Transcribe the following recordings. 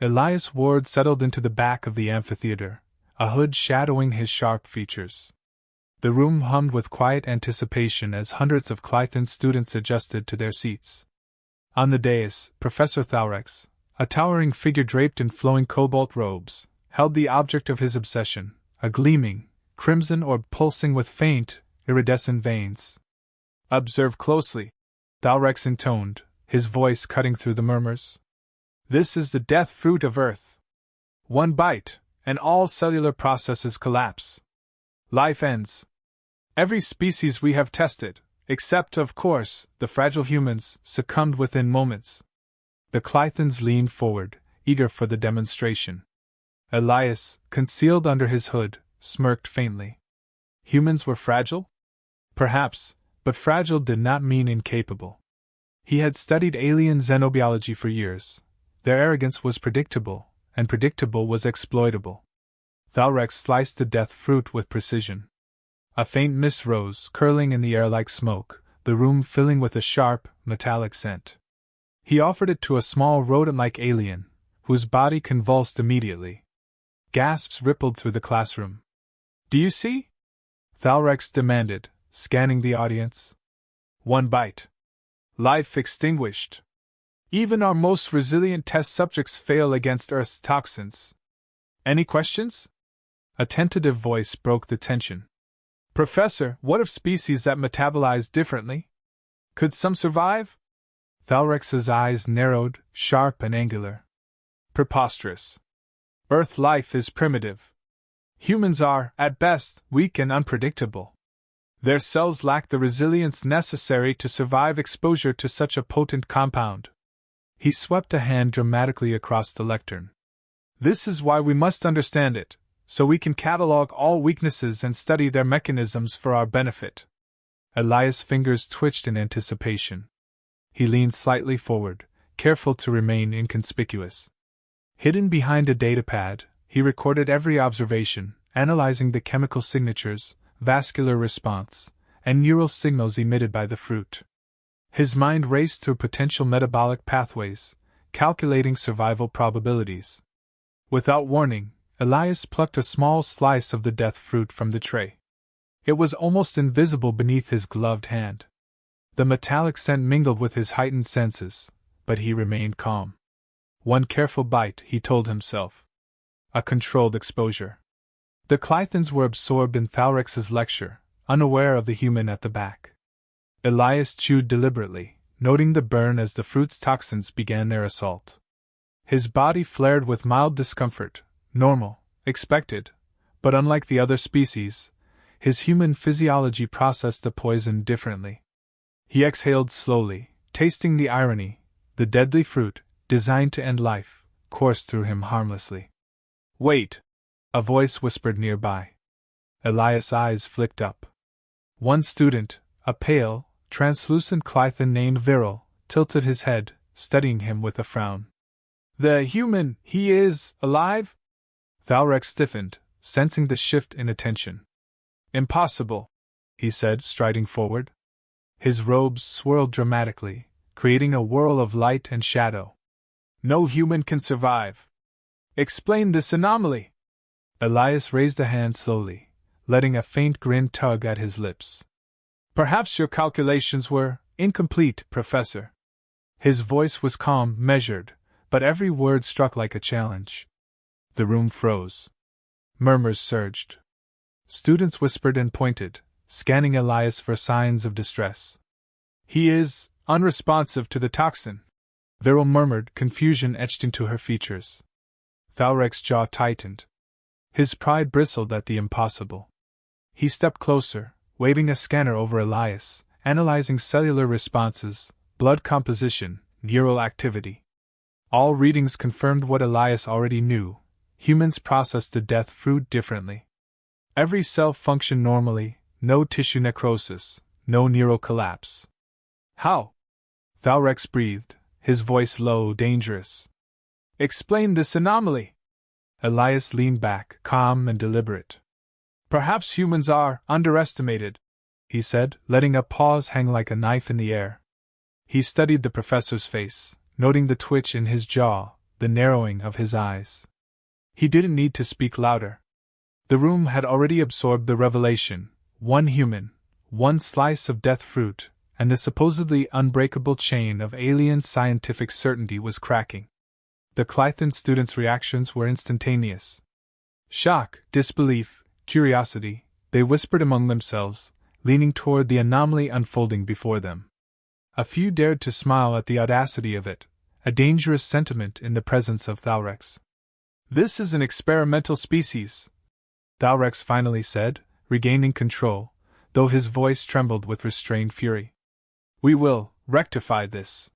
Elias Ward settled into the back of the amphitheater, a hood shadowing his sharp features. The room hummed with quiet anticipation as hundreds of Klythans students adjusted to their seats. On the dais, Professor Thalrex, a towering figure draped in flowing cobalt robes, held the object of his obsession, a gleaming, crimson orb pulsing with faint, iridescent veins. "Observe closely," Thalrex intoned, his voice cutting through the murmurs. "This is the death fruit of Earth. One bite, and all cellular processes collapse. Life ends. Every species we have tested, except, of course, the fragile humans, succumbed within moments." The Klythans leaned forward, eager for the demonstration. Elias, concealed under his hood, smirked faintly. Humans were fragile? Perhaps, but fragile did not mean incapable. He had studied alien xenobiology for years. Their arrogance was predictable, and predictable was exploitable. Thalrex sliced the death fruit with precision. A faint mist rose, curling in the air like smoke, the room filling with a sharp, metallic scent. He offered it to a small rodent-like alien, whose body convulsed immediately. Gasps rippled through the classroom. "Do you see?" Thalrex demanded, scanning the audience. "One bite. Life extinguished. Even our most resilient test subjects fail against Earth's toxins. Any questions?" A tentative voice broke the tension. "Professor, what of species that metabolize differently? Could some survive?" Thalrex's eyes narrowed, sharp and angular. "Preposterous. Earth life is primitive. Humans are, at best, weak and unpredictable. Their cells lack the resilience necessary to survive exposure to such a potent compound." He swept a hand dramatically across the lectern. "This is why we must understand it, so we can catalog all weaknesses and study their mechanisms for our benefit." Elias' fingers twitched in anticipation. He leaned slightly forward, careful to remain inconspicuous. Hidden behind a datapad, he recorded every observation, analyzing the chemical signatures, vascular response, and neural signals emitted by the fruit. His mind raced through potential metabolic pathways, calculating survival probabilities. Without warning, Elias plucked a small slice of the death fruit from the tray. It was almost invisible beneath his gloved hand. The metallic scent mingled with his heightened senses, but he remained calm. One careful bite, he told himself. A controlled exposure. The Klythans were absorbed in Thalrex's lecture, unaware of the human at the back. Elias chewed deliberately, noting the burn as the fruit's toxins began their assault. His body flared with mild discomfort, normal, expected, but unlike the other species, his human physiology processed the poison differently. He exhaled slowly, tasting the irony. The deadly fruit, designed to end life, coursed through him harmlessly. "Wait!" a voice whispered nearby. Elias' eyes flicked up. One student, a pale, translucent Klythan named Viral, tilted his head, studying him with a frown. "The human, he is alive?" Thalrex stiffened, sensing the shift in attention. "Impossible," he said, striding forward. His robes swirled dramatically, creating a whirl of light and shadow. "No human can survive. Explain this anomaly." Elias raised a hand slowly, letting a faint grin tug at his lips. "Perhaps your calculations were incomplete, Professor." His voice was calm, measured, but every word struck like a challenge. The room froze. Murmurs surged. Students whispered and pointed, scanning Elias for signs of distress. "He is unresponsive to the toxin," Viral murmured, confusion etched into her features. Thalrex's jaw tightened. His pride bristled at the impossible. He stepped closer, waving a scanner over Elias, analyzing cellular responses, blood composition, neural activity. All readings confirmed what Elias already knew: humans process the death fruit differently. Every cell functioned normally, no tissue necrosis, no neural collapse. "How?" Thalrex breathed, his voice low, dangerous. "Explain this anomaly." Elias leaned back, calm and deliberate. "Perhaps humans are underestimated," he said, letting a pause hang like a knife in the air. He studied the professor's face, noting the twitch in his jaw, the narrowing of his eyes. He didn't need to speak louder. The room had already absorbed the revelation: one human, one slice of death fruit, and the supposedly unbreakable chain of alien scientific certainty was cracking. The Klythan students' reactions were instantaneous. Shock, disbelief, curiosity, they whispered among themselves, leaning toward the anomaly unfolding before them. A few dared to smile at the audacity of it, a dangerous sentiment in the presence of Thalrex. "This is an experimental species," Thalrex finally said, regaining control, though his voice trembled with restrained fury. "We will rectify this."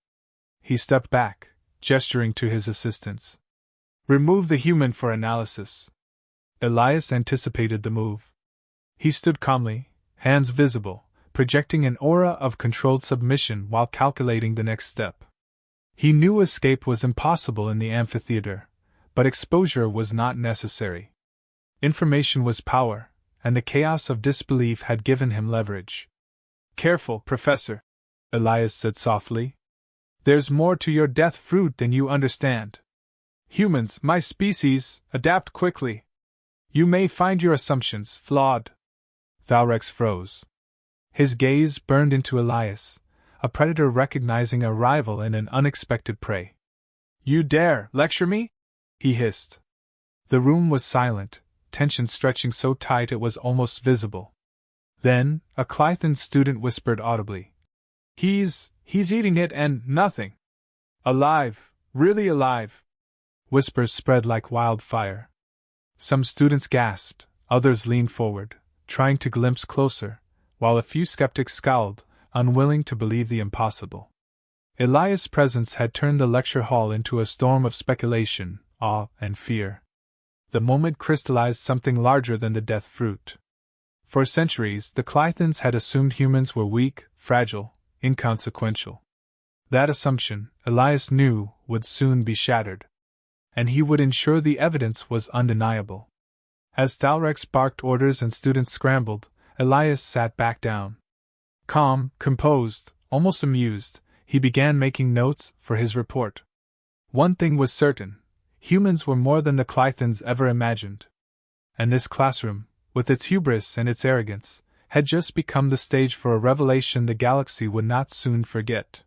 He stepped back, gesturing to his assistants. "Remove the human for analysis." Elias anticipated the move. He stood calmly, hands visible, projecting an aura of controlled submission while calculating the next step. He knew escape was impossible in the amphitheater, but exposure was not necessary. Information was power, and the chaos of disbelief had given him leverage. "Careful, Professor," Elias said softly. "There's more to your death fruit than you understand. Humans, my species, adapt quickly. You may find your assumptions flawed." Thalrex froze. His gaze burned into Elias, a predator recognizing a rival in an unexpected prey. "You dare lecture me?" he hissed. The room was silent, tension stretching so tight it was almost visible. Then, a Klythan student whispered audibly, He's eating it and nothing. Alive, really alive." Whispers spread like wildfire. Some students gasped, others leaned forward, trying to glimpse closer, while a few skeptics scowled, unwilling to believe the impossible. Elias' presence had turned the lecture hall into a storm of speculation, awe, and fear. The moment crystallized something larger than the death fruit. For centuries, the Klythans had assumed humans were weak, fragile, inconsequential. That assumption, Elias knew, would soon be shattered. And he would ensure the evidence was undeniable. As Thalrex barked orders and students scrambled, Elias sat back down. Calm, composed, almost amused, he began making notes for his report. One thing was certain: humans were more than the Klythans ever imagined. And this classroom, with its hubris and its arrogance, had just become the stage for a revelation the galaxy would not soon forget.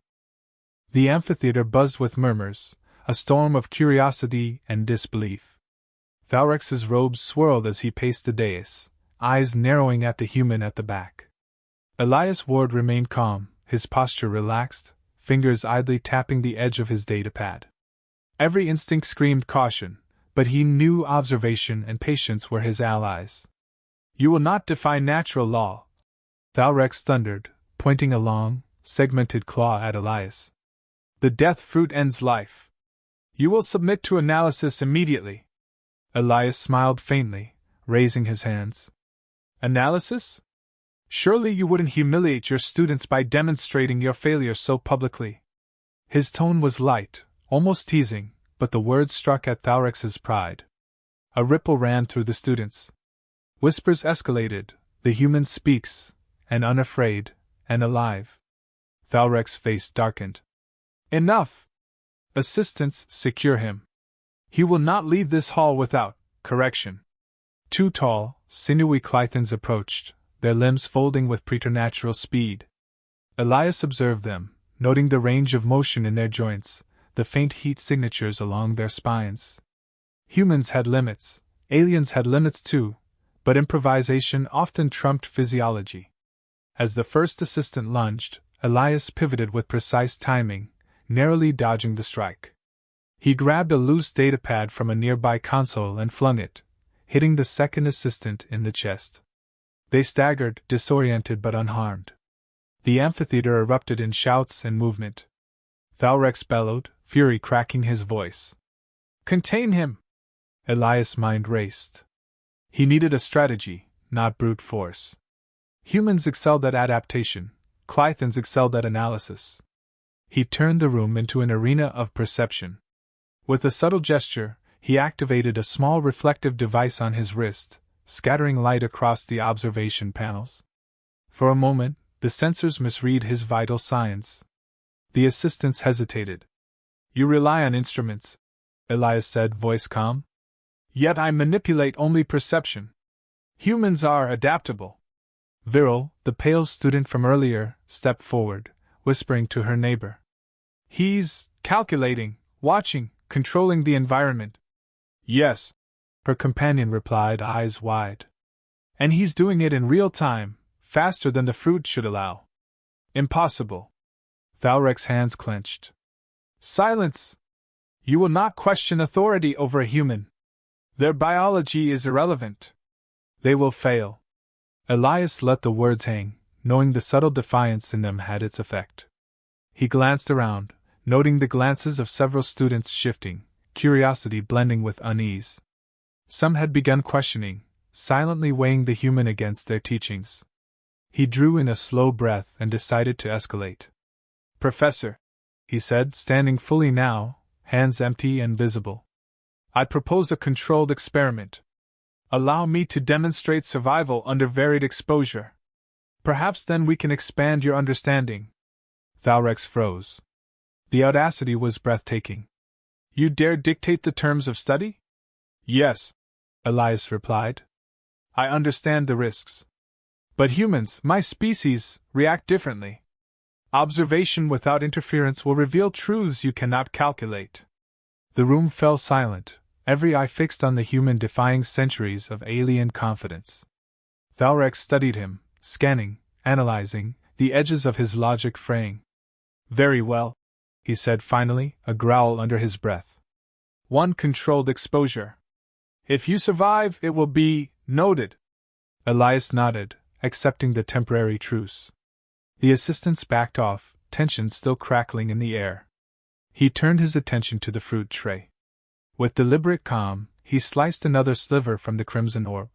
The amphitheater buzzed with murmurs, a storm of curiosity and disbelief. Thalrex's robes swirled as he paced the dais, eyes narrowing at the human at the back. Elias Ward remained calm, his posture relaxed, fingers idly tapping the edge of his datapad. Every instinct screamed caution, but he knew observation and patience were his allies. "You will not defy natural law," Thalrex thundered, pointing a long, segmented claw at Elias. "The death fruit ends life. You will submit to analysis immediately." Elias smiled faintly, raising his hands. "Analysis? Surely you wouldn't humiliate your students by demonstrating your failure so publicly." His tone was light, almost teasing, but the words struck at Thalrex's pride. A ripple ran through the students. Whispers escalated: "The human speaks, and unafraid, and alive." Thalrex's face darkened. "Enough! Assistants, secure him. He will not leave this hall without correction." Two tall, sinewy Klythans approached, their limbs folding with preternatural speed. Elias observed them, noting the range of motion in their joints, the faint heat signatures along their spines. Humans had limits, aliens had limits too, but improvisation often trumped physiology. As the first assistant lunged, Elias pivoted with precise timing, narrowly dodging the strike. He grabbed a loose datapad from a nearby console and flung it, hitting the second assistant in the chest. They staggered, disoriented but unharmed. The amphitheater erupted in shouts and movement. Thalrex bellowed, fury cracking his voice. "Contain him!" Elias' mind raced. He needed a strategy, not brute force. Humans excelled at adaptation, Klythans excelled at analysis. He turned the room into an arena of perception. With a subtle gesture, he activated a small reflective device on his wrist, scattering light across the observation panels. For a moment, the sensors misread his vital signs. The assistants hesitated. "You rely on instruments," Elias said, voice calm. Yet I manipulate only perception. Humans are adaptable. Viral, the pale student from earlier, stepped forward, whispering to her neighbor. He's calculating, watching, controlling the environment. Yes, her companion replied, eyes wide. And he's doing it in real time, faster than the fruit should allow. Impossible. Thalrex's hands clenched. Silence! You will not question authority over a human. Their biology is irrelevant. They will fail. Elias let the words hang, knowing the subtle defiance in them had its effect. He glanced around, noting the glances of several students shifting, curiosity blending with unease. Some had begun questioning, silently weighing the human against their teachings. He drew in a slow breath and decided to escalate. Professor, he said, standing fully now, hands empty and visible. I propose a controlled experiment. Allow me to demonstrate survival under varied exposure. Perhaps then we can expand your understanding. Thalrex froze. The audacity was breathtaking. You dare dictate the terms of study? Yes, Elias replied. I understand the risks. But humans, my species, react differently. Observation without interference will reveal truths you cannot calculate. The room fell silent, every eye fixed on the human defying centuries of alien confidence. Thalrex studied him, scanning, analyzing, the edges of his logic fraying. Very well, he said finally, a growl under his breath. One controlled exposure. If you survive, it will be noted. Elias nodded, accepting the temporary truce. The assistants backed off, tension still crackling in the air. He turned his attention to the fruit tray. With deliberate calm, he sliced another sliver from the crimson orb.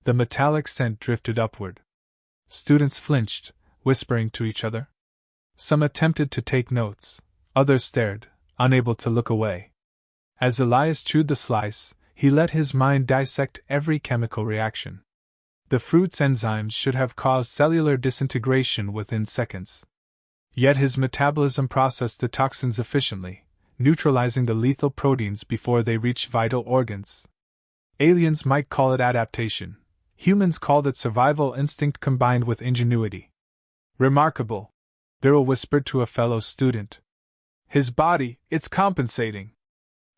The metallic scent drifted upward. Students flinched, whispering to each other. Some attempted to take notes, others stared, unable to look away. As Elias chewed the slice, he let his mind dissect every chemical reaction. The fruit's enzymes should have caused cellular disintegration within seconds. Yet his metabolism processed the toxins efficiently, neutralizing the lethal proteins before they reached vital organs. Aliens might call it adaptation. Humans called it survival instinct combined with ingenuity. Remarkable, Viral whispered to a fellow student. His body, it's compensating.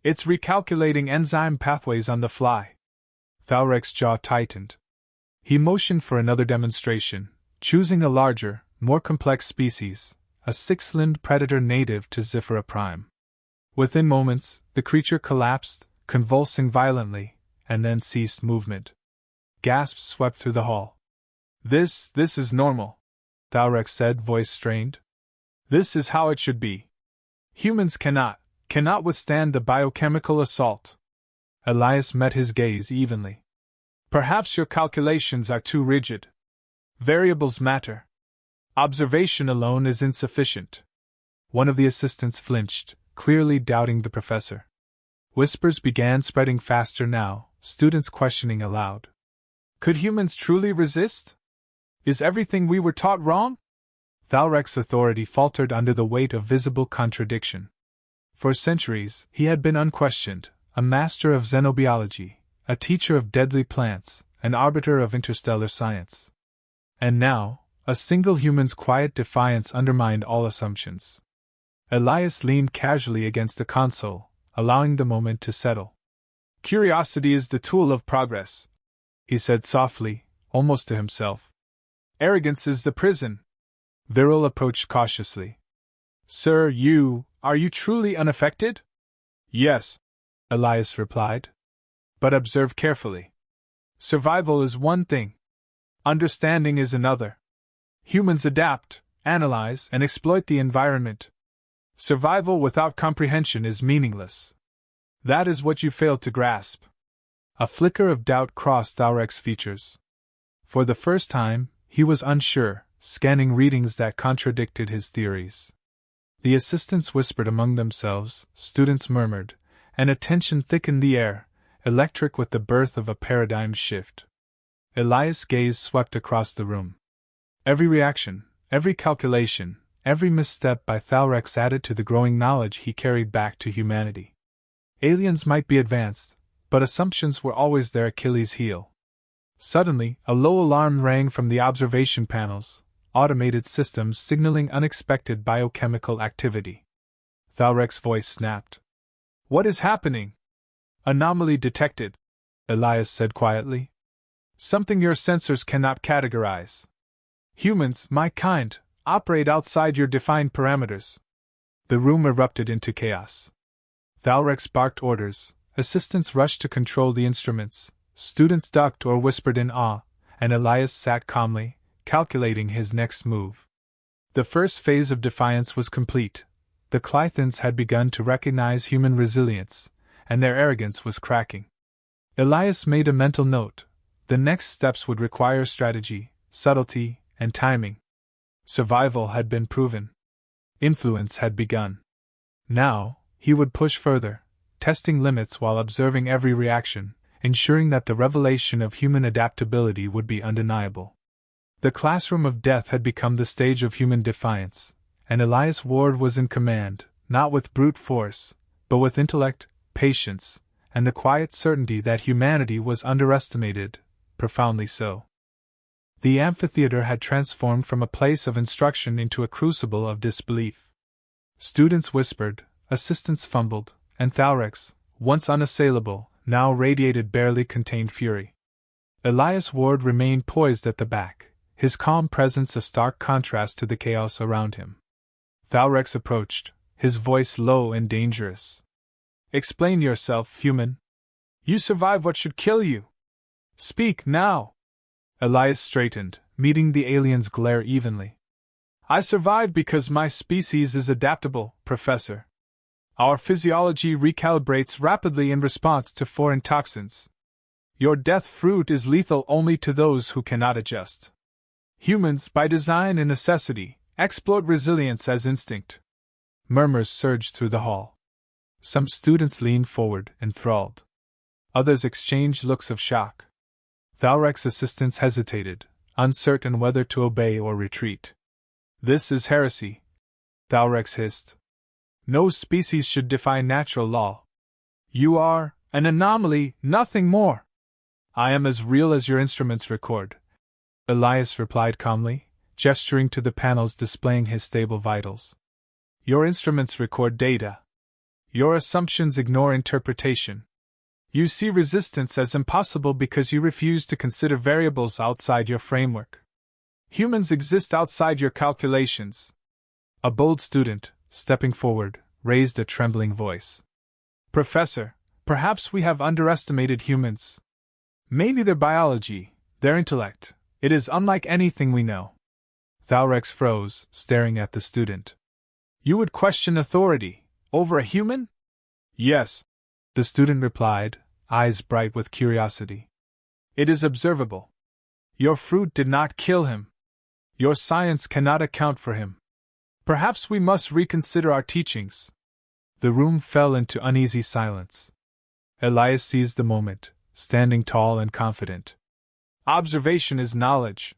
It's recalculating enzyme pathways on the fly. Thalrex's jaw tightened. He motioned for another demonstration, choosing a larger, more complex species, a six-limbed predator native to Zifra Prime. Within moments, the creature collapsed, convulsing violently, and then ceased movement. Gasps swept through the hall. This is normal, Thalrex said, voice strained. This is how it should be. Humans cannot withstand the biochemical assault. Elias met his gaze evenly. Perhaps your calculations are too rigid. Variables matter. Observation alone is insufficient. One of the assistants flinched, clearly doubting the professor. Whispers began spreading faster now, students questioning aloud. Could humans truly resist? Is everything we were taught wrong? Thalrex's authority faltered under the weight of visible contradiction. For centuries, he had been unquestioned, a master of xenobiology, a teacher of deadly plants, an arbiter of interstellar science. And now, a single human's quiet defiance undermined all assumptions. Elias leaned casually against the console, allowing the moment to settle. Curiosity is the tool of progress, he said softly, almost to himself. Arrogance is the prison. Viral approached cautiously. Sir, are you truly unaffected? Yes, Elias replied. But observe carefully. Survival is one thing. Understanding is another. Humans adapt, analyze, and exploit the environment. Survival without comprehension is meaningless. That is what you failed to grasp. A flicker of doubt crossed Thalrex's features. For the first time, he was unsure, scanning readings that contradicted his theories. The assistants whispered among themselves, students murmured, and a tension thickened the air, electric with the birth of a paradigm shift. Elias' gaze swept across the room. Every reaction, every calculation, every misstep by Thalrex added to the growing knowledge he carried back to humanity. Aliens might be advanced, but assumptions were always their Achilles heel. Suddenly, a low alarm rang from the observation panels, automated systems signaling unexpected biochemical activity. Thalrex's voice snapped. "What is happening?" "Anomaly detected," Elias said quietly. "Something your sensors cannot categorize. Humans, my kind, operate outside your defined parameters." The room erupted into chaos. Thalrex barked orders, assistants rushed to control the instruments, students ducked or whispered in awe, and Elias sat calmly, calculating his next move. The first phase of defiance was complete. The Klythans had begun to recognize human resilience, and their arrogance was cracking. Elias made a mental note. The next steps would require strategy, subtlety, and timing. Survival had been proven. Influence had begun. Now, he would push further, testing limits while observing every reaction, ensuring that the revelation of human adaptability would be undeniable. The classroom of death had become the stage of human defiance, and Elias Ward was in command, not with brute force, but with intellect, patience, and the quiet certainty that humanity was underestimated, profoundly so. The amphitheater had transformed from a place of instruction into a crucible of disbelief. Students whispered, assistants fumbled, and Thalrex, once unassailable, now radiated barely contained fury. Elias Ward remained poised at the back, his calm presence a stark contrast to the chaos around him. Thalrex approached, his voice low and dangerous. "Explain yourself, human. You survive what should kill you. Speak now." Elias straightened, meeting the alien's glare evenly. "I survived because my species is adaptable, Professor. Our physiology recalibrates rapidly in response to foreign toxins. Your death fruit is lethal only to those who cannot adjust. Humans, by design and necessity, exploit resilience as instinct." Murmurs surged through the hall. Some students leaned forward, enthralled. Others exchanged looks of shock. Thalrex's assistants hesitated, uncertain whether to obey or retreat. "This is heresy," Thalrex hissed. "No species should defy natural law. You are an anomaly, nothing more." "I am as real as your instruments record," Elias replied calmly, gesturing to the panels displaying his stable vitals. "Your instruments record data. Your assumptions ignore interpretation. You see resistance as impossible because you refuse to consider variables outside your framework. Humans exist outside your calculations." A bold student, stepping forward, raised a trembling voice. "Professor, perhaps we have underestimated humans. Maybe their biology, their intellect, it is unlike anything we know." Thalrex froze, staring at the student. "You would question authority over a human?" "Yes," the student replied, eyes bright with curiosity. "It is observable. Your fruit did not kill him. Your science cannot account for him. Perhaps we must reconsider our teachings." The room fell into uneasy silence. Elias seized the moment, standing tall and confident. "Observation is knowledge,"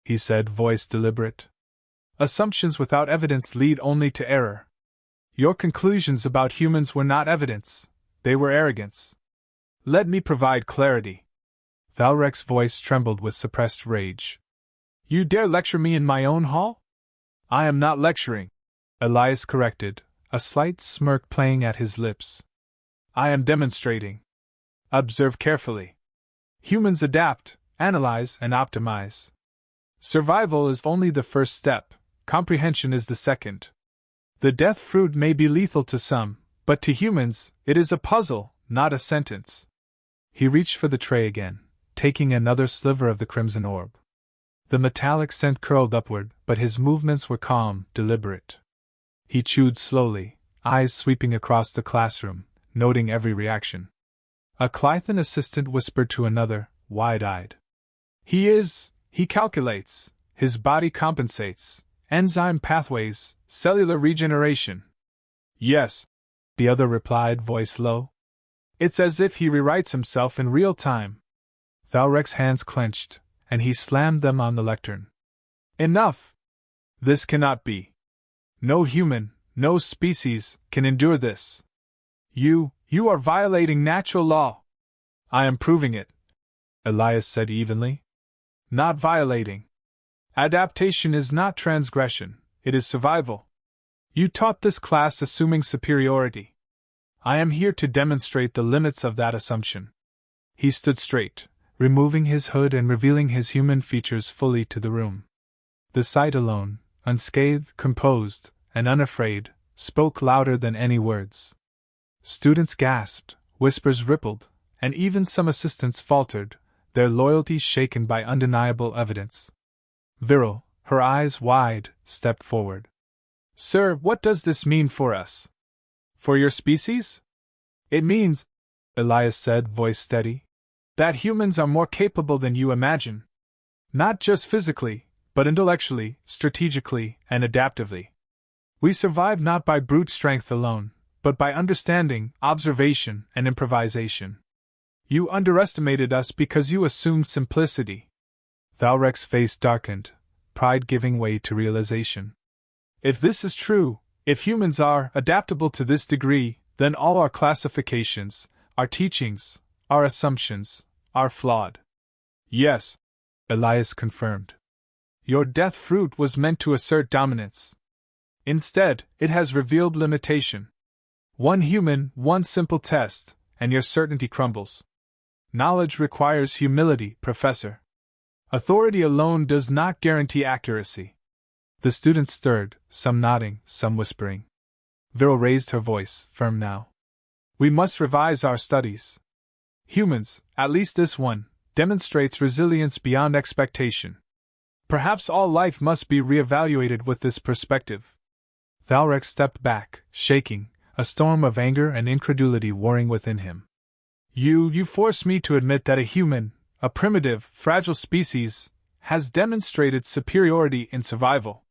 he said, voice deliberate. "Assumptions without evidence lead only to error. Your conclusions about humans were not evidence, they were arrogance. Let me provide clarity." Thalrex's voice trembled with suppressed rage. "You dare lecture me in my own hall?" "I am not lecturing," Elias corrected, a slight smirk playing at his lips. "I am demonstrating. Observe carefully. Humans adapt, analyze, and optimize. Survival is only the first step, comprehension is the second. The death fruit may be lethal to some, but to humans, it is a puzzle, not a sentence." He reached for the tray again, taking another sliver of the crimson orb. The metallic scent curled upward, but his movements were calm, deliberate. He chewed slowly, eyes sweeping across the classroom, noting every reaction. A Klythan assistant whispered to another, wide-eyed. He calculates, his body compensates, enzyme pathways, cellular regeneration." "Yes," the other replied, voice low. "It's as if he rewrites himself in real time." Thalrex's hands clenched, and he slammed them on the lectern. "Enough! This cannot be. No human, no species, can endure this. You You are violating natural law. I am proving it, Elias said evenly. Not violating. Adaptation is not transgression, it is survival. You taught this class assuming superiority. I am here to demonstrate the limits of that assumption. He stood straight, removing his hood and revealing his human features fully to the room. The sight alone, unscathed, composed, and unafraid, spoke louder than any words. Students gasped, whispers rippled, and even some assistants faltered, their loyalties shaken by undeniable evidence. Viral, her eyes wide, stepped forward. Sir, what does this mean for us? For your species? It means, Elias said, voice steady, that humans are more capable than you imagine. Not just physically, but intellectually, strategically, and adaptively. We survive not by brute strength alone, but by understanding, observation, and improvisation. You underestimated us because you assumed simplicity. Thalrex's face darkened, pride giving way to realization. If this is true, if humans are adaptable to this degree, then all our classifications, our teachings, our assumptions, are flawed. Yes, Elias confirmed. Your death fruit was meant to assert dominance. Instead, it has revealed limitation. One human, one simple test, and your certainty crumbles. Knowledge requires humility, Professor. Authority alone does not guarantee accuracy. The students stirred, some nodding, some whispering. Viral raised her voice, firm now. We must revise our studies. Humans, at least this one, demonstrates resilience beyond expectation. Perhaps all life must be reevaluated with this perspective. Thalrex stepped back, shaking, a storm of anger and incredulity warring within him. You force me to admit that a human, a primitive, fragile species, has demonstrated superiority in survival.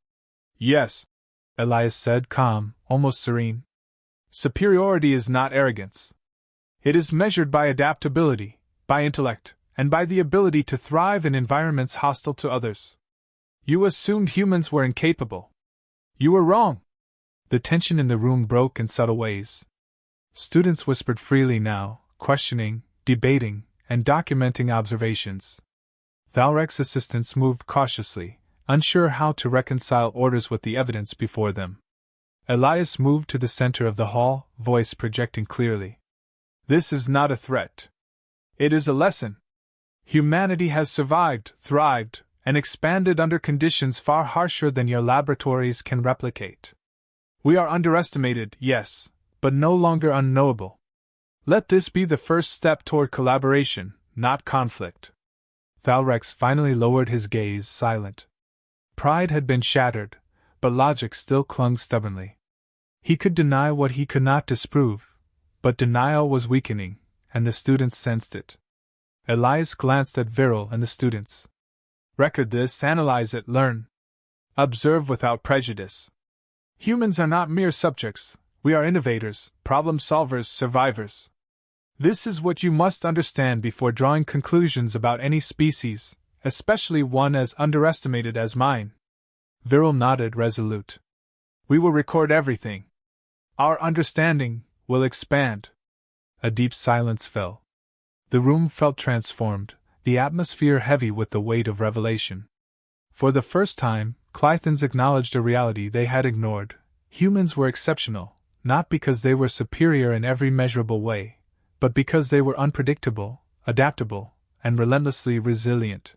Yes, Elias said, calm, almost serene. Superiority is not arrogance. It is measured by adaptability, by intellect, and by the ability to thrive in environments hostile to others. You assumed humans were incapable. You were wrong. The tension in the room broke in subtle ways. Students whispered freely now, questioning, debating, and documenting observations. Thalrex's assistants moved cautiously, unsure how to reconcile orders with the evidence before them. Elias moved to the center of the hall, voice projecting clearly. This is not a threat. It is a lesson. Humanity has survived, thrived, and expanded under conditions far harsher than your laboratories can replicate. We are underestimated, yes, but no longer unknowable. Let this be the first step toward collaboration, not conflict. Thalrex finally lowered his gaze, silent. Pride had been shattered, but logic still clung stubbornly. He could deny what he could not disprove, but denial was weakening, and the students sensed it. Elias glanced at Viral and the students. Record this, analyze it, learn. Observe without prejudice. Humans are not mere subjects, we are innovators, problem solvers, survivors. This is what you must understand before drawing conclusions about any species, especially one as underestimated as mine. Viral nodded, resolute. We will record everything. Our understanding will expand. A deep silence fell. The room felt transformed, the atmosphere heavy with the weight of revelation. For the first time, Klythans acknowledged a reality they had ignored. Humans were exceptional, not because they were superior in every measurable way, but because they were unpredictable, adaptable, and relentlessly resilient.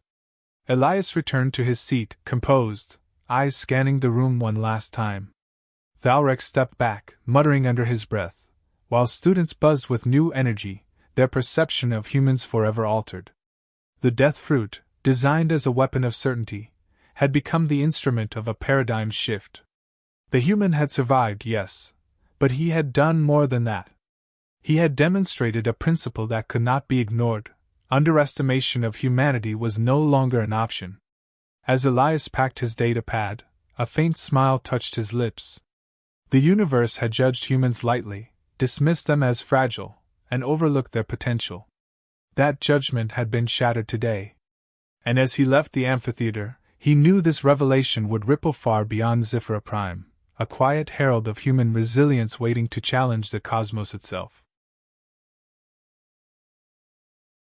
Elias returned to his seat, composed, eyes scanning the room one last time. Thalrex stepped back, muttering under his breath, while students buzzed with new energy, their perception of humans forever altered. The death fruit, designed as a weapon of certainty, had become the instrument of a paradigm shift. The human had survived, yes, but he had done more than that. He had demonstrated a principle that could not be ignored. Underestimation of humanity was no longer an option. As Elias packed his data pad, a faint smile touched his lips. The universe had judged humans lightly, dismissed them as fragile, and overlooked their potential. That judgment had been shattered today. And as he left the amphitheater, he knew this revelation would ripple far beyond Zifra Prime, a quiet herald of human resilience waiting to challenge the cosmos itself.